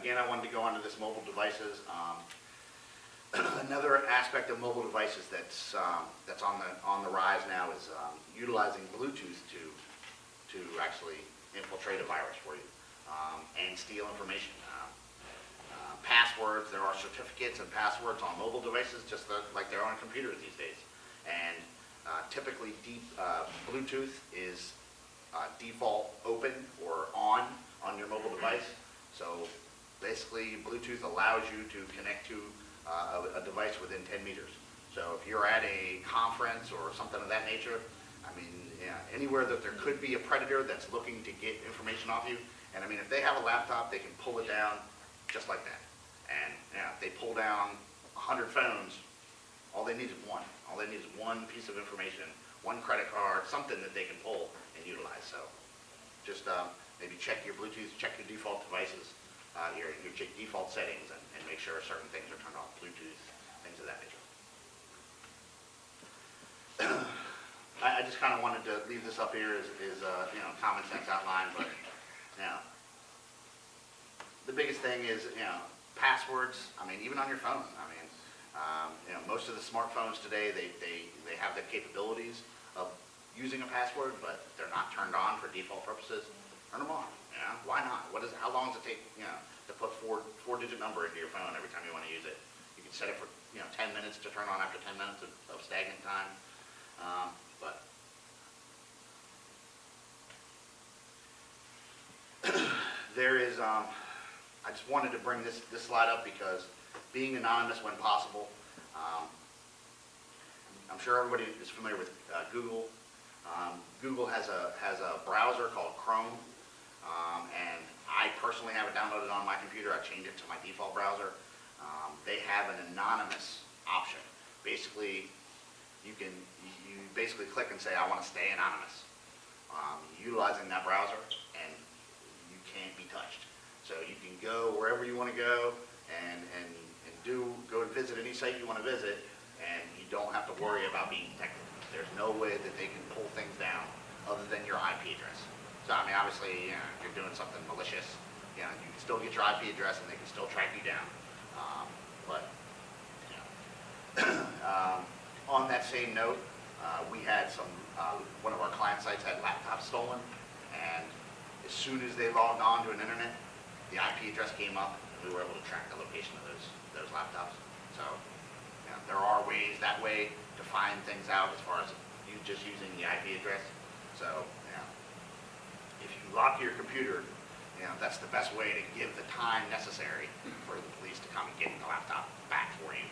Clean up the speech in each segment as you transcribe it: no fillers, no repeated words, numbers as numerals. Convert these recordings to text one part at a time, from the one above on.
again, I wanted to go onto this mobile devices. Another aspect of mobile devices that's on the rise now is utilizing Bluetooth to actually infiltrate a virus for you and steal information. Passwords, there are certificates and passwords on mobile devices just like they're on computers these days. And typically Bluetooth is default open or on your mobile device. So basically Bluetooth allows you to connect to a device within 10 meters. So if you're at a conference or something of that nature, I mean, yeah, anywhere that there could be a predator that's looking to get information off you, and I mean, if they have a laptop, they can pull it down just like that. And if they pull down 100 phones, all they need is one. All they need is one piece of information, one credit card, something that they can pull and utilize. So just maybe check your Bluetooth, check your default devices, your default settings, and make sure certain things are turned off, Bluetooth, things of that nature. I just kind of wanted to leave this up here as common sense outline, but the biggest thing is passwords. I mean, even on your phone. I mean, most of the smartphones today they have the capabilities of using a password, but they're not turned on for default purposes. Turn them on. Why not? How long does it take to put four-digit number into your phone every time you want to use it? You can set it for 10 minutes to turn on after 10 minutes of stagnant time. But there is, I just wanted to bring this slide up because being anonymous when possible, I'm sure everybody is familiar with Google. Google has a browser called Chrome, and I personally have it downloaded on my computer. I changed it to my default browser. They have an anonymous option. Basically, you basically click and say, I want to stay anonymous, utilizing that browser, and you can't be touched. So you can go wherever you want to go and go visit any site you want to visit, and you don't have to worry about being detected. There's no way that they can pull things down other than your IP address. So I mean, obviously, if you're doing something malicious, you can still get your IP address and they can still track you down. But on that same note, we had one of our client sites had laptops stolen, and as soon as they logged on to an internet, the IP address came up, and we were able to track the location of those laptops. So there are ways that way to find things out as far as you just using the IP address. So if you lock your computer, that's the best way to give the time necessary for the police to come and get the laptop back for you.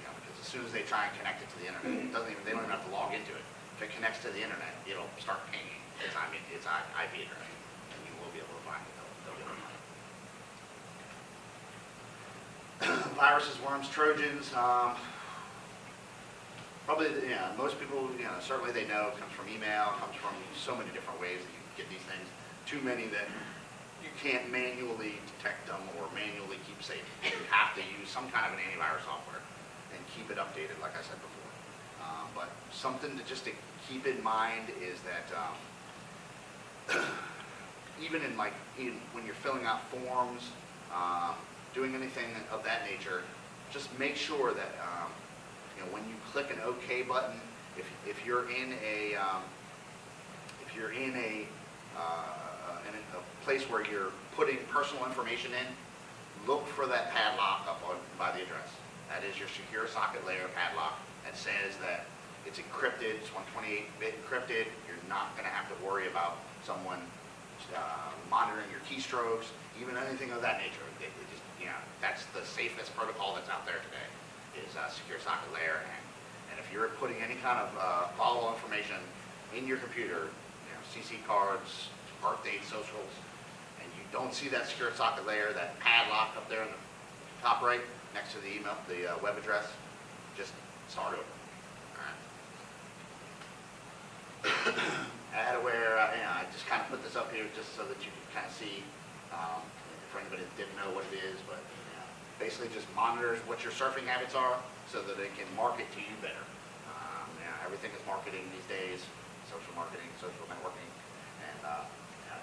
Because as soon as they try and connect it to the internet, they don't even have to log into it. If it connects to the internet, it'll start pinging its IP address, and you will be able to find it. They'll be able to find it. Viruses, worms, Trojans. Probably, most people, certainly they know it comes from email, it comes from so many different ways that you can get these things. Too many that you can't manually detect them or manually keep safe. You have to use some kind of an antivirus software and keep it updated, like I said before. But something just to keep in mind is that even when you're filling out forms, doing anything of that nature, just make sure that when you click an OK button, if you're in a place where you're putting personal information in, look for that padlock up by the address. That is your secure socket layer padlock that says that it's encrypted, it's 128-bit encrypted. You're not going to have to worry about someone monitoring your keystrokes, even anything of that nature. That's the safest protocol that's out there today, is secure socket layer. And if you're putting any kind of follow information in your computer, CC cards, birth dates, socials, and you don't see that secure socket layer, that padlock up there in the top right next to the email, the web address, just start over. All right. Adaware, I just kind of put this up here just so that you can kind of see, for anybody that didn't know what it is, but basically just monitors what your surfing habits are so that it can market to you better. Everything is marketing these days, social marketing, social networking, and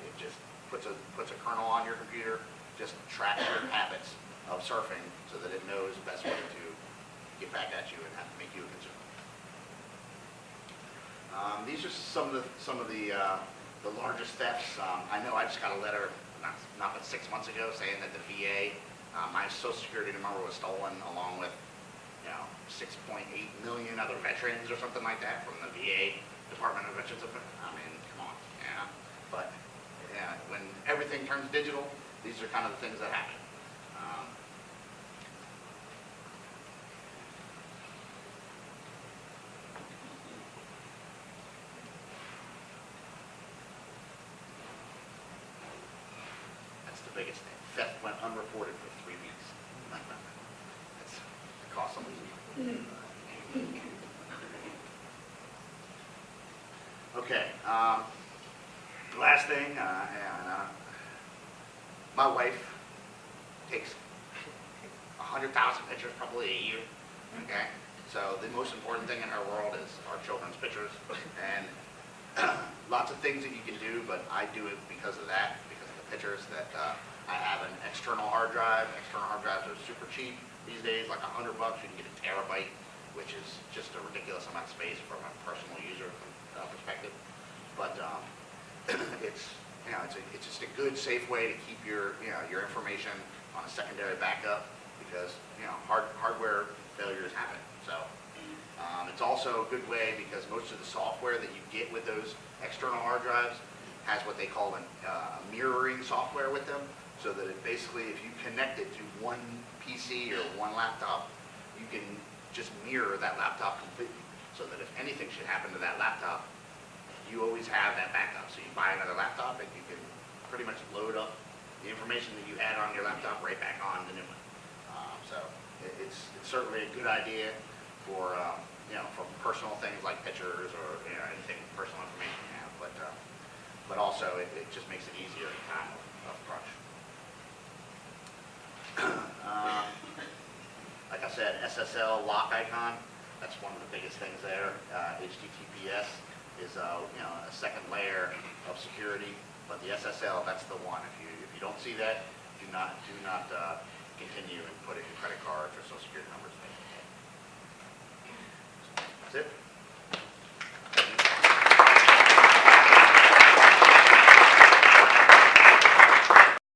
it just puts a kernel on your computer just tracks your habits of surfing so that it knows the best way to get back at you and have to make you a consumer. These are some of the largest thefts. I know I just got a letter not but 6 months ago saying that the VA, my Social Security number was stolen along with 6.8 million other veterans or something like that from the VA Department of Veterans Affairs. I mean, come on, yeah. But yeah, when everything turns digital, these are kind of the things that happen. That's the biggest thing. Theft went unreported for 3 weeks. It cost them. Okay. Last thing, my wife takes 100,000 pictures probably a year. Okay. So the most important thing in her world is our children's pictures, and lots of things that you can do, but I do it because of that, because of the pictures that I have an external hard drive. External hard drives are super cheap these days, like $100. You can get a terabyte, which is just a ridiculous amount of space from a personal user perspective. But it's just a good, safe way to keep your information on a secondary backup, because hardware failures happen. So it's also a good way because most of the software that you get with those external hard drives has what they call a mirroring software with them, so that it basically, if you connect it to one PC or one laptop, you can just mirror that laptop completely, so that if anything should happen to that laptop, you always have that backup. So you buy another laptop and you can pretty much load up the information that you had on your laptop right back on the new one. So it's certainly a good idea for for personal things like pictures or anything personal information you have, but also it just makes it easier in time of crunch. Like I said, SSL lock icon, that's one of the biggest things there. HTTPS is a second layer of security, but the SSL, that's the one. If you don't see that, do not continue and put in your credit cards or social security numbers. That's it.